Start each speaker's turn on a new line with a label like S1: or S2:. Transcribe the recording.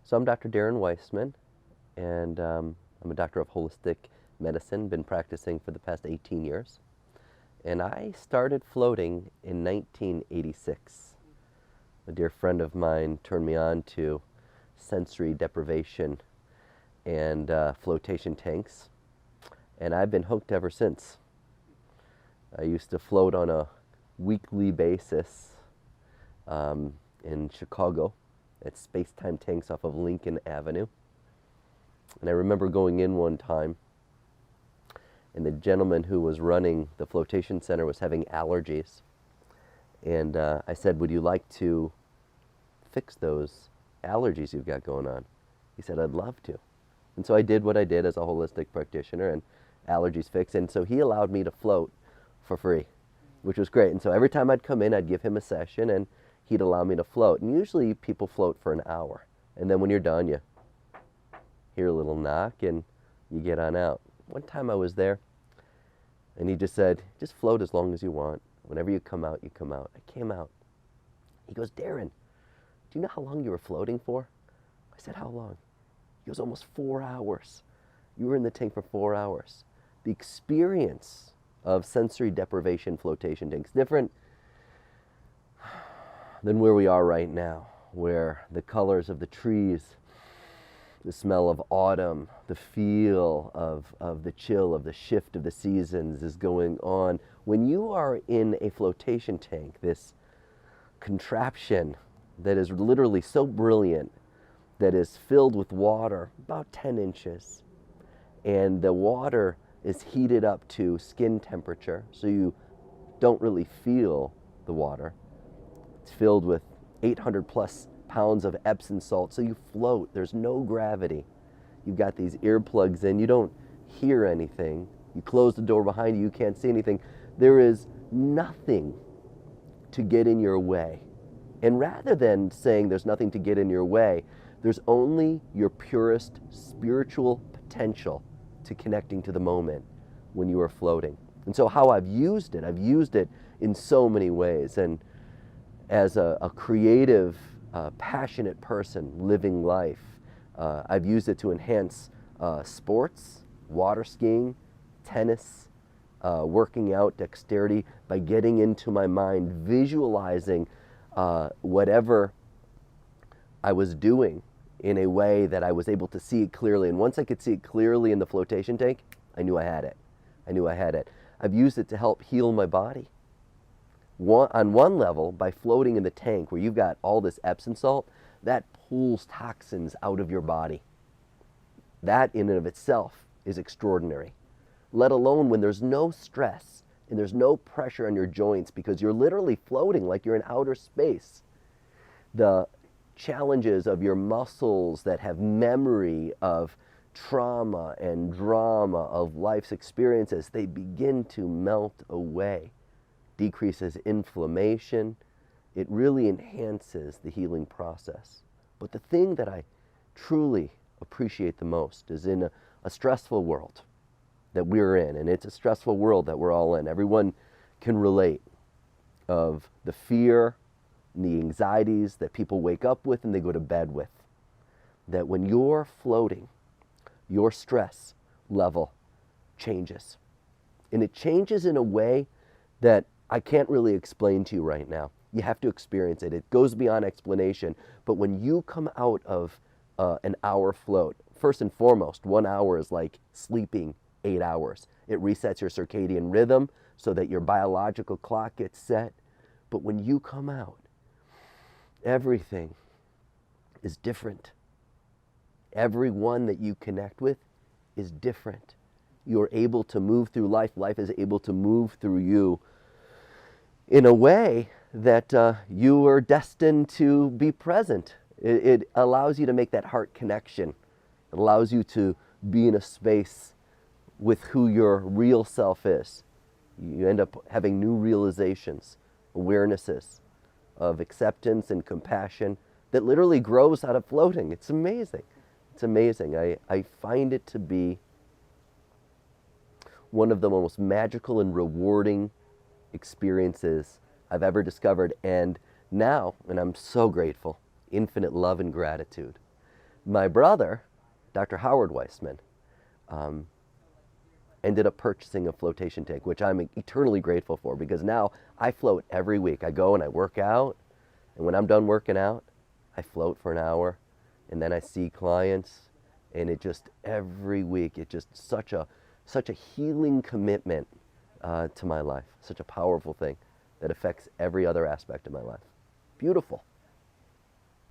S1: So I'm Dr. Darren Weissman, and I'm a doctor of holistic medicine, been practicing for the past 18 years. And I started floating in 1986. A dear friend of mine turned me on to sensory deprivation and flotation tanks, and I've been hooked ever since. I used to float on a weekly basis in Chicago at space-time tanks off of Lincoln Avenue. And I remember going in one time, and the gentleman who was running the flotation center was having allergies. And I said, "Would you like to fix those allergies you've got going on?" He said, "I'd love to." And so I did what I did as a holistic practitioner, and allergies fixed. And so he allowed me to float for free, which was great. And so every time I'd come in, I'd give him a session, and he'd allow me to float. And usually people float for an hour. And then when you're done, you hear a little knock and you get on out. One time I was there, and he just said, "Just float as long as you want. Whenever you come out, you come out." I came out. He goes, "Darren, do you know how long you were floating for?" I said, "How long?" He goes, "Almost 4 hours. You were in the tank for 4 hours." The experience of sensory deprivation flotation tanks, different than where we are right now, where the colors of the trees, the smell of autumn, the feel of the chill of the shift of the seasons is going on. When you are in a flotation tank, this contraption that is literally so brilliant, that is filled with water about 10 inches, and the water is heated up to skin temperature, so you don't really feel the water. It's filled with 800 plus pounds of Epsom salt, so you float. There's no gravity. You've got these earplugs in. You don't hear anything. You close the door behind you. You can't see anything. There is nothing to get in your way. And rather than saying there's nothing to get in your way, there's only your purest spiritual potential to connecting to the moment when you are floating. And so how I've used it in so many ways. And as a creative, passionate person living life, I've used it to enhance sports, water skiing, tennis, working out, dexterity, by getting into my mind, visualizing whatever I was doing in a way that I was able to see it clearly. And once I could see it clearly in the flotation tank, I knew I had it. I knew I had it. I've used it to help heal my body. On one level, by floating in the tank where you've got all this Epsom salt, that pulls toxins out of your body. That in and of itself is extraordinary. Let alone when there's no stress and there's no pressure on your joints, because you're literally floating like you're in outer space. The challenges of your muscles that have memory of trauma and drama of life's experiences, they begin to melt away. Decreases inflammation. It really enhances the healing process. But the thing that I truly appreciate the most is in a stressful world that we're in, and it's a stressful world that we're all in. Everyone can relate of the fear and the anxieties that people wake up with and they go to bed with. That when you're floating, your stress level changes. And it changes in a way that I can't really explain to you right now. You have to experience it. It goes beyond explanation. But when you come out of an hour float, first and foremost, 1 hour is like sleeping 8 hours. It resets your circadian rhythm so that your biological clock gets set. But when you come out, everything is different. Everyone that you connect with is different. You're able to move through life. Life is able to move through you in a way that you are destined to be present. It allows you to make that heart connection. It allows you to be in a space with who your real self is. You end up having new realizations, awarenesses of acceptance and compassion that literally grows out of floating. It's amazing. It's amazing. I find it to be one of the most magical and rewarding experiences I've ever discovered. And now, and I'm so grateful, infinite love and gratitude My brother, Dr. Howard Weissman, ended up purchasing a flotation tank, which I'm eternally grateful for, because now I float every week. I go and I work out, and when I'm done working out, I float for an hour, and then I see clients, and it just, every week, it just such a healing commitment to my life, such a powerful thing that affects every other aspect of my life. Beautiful.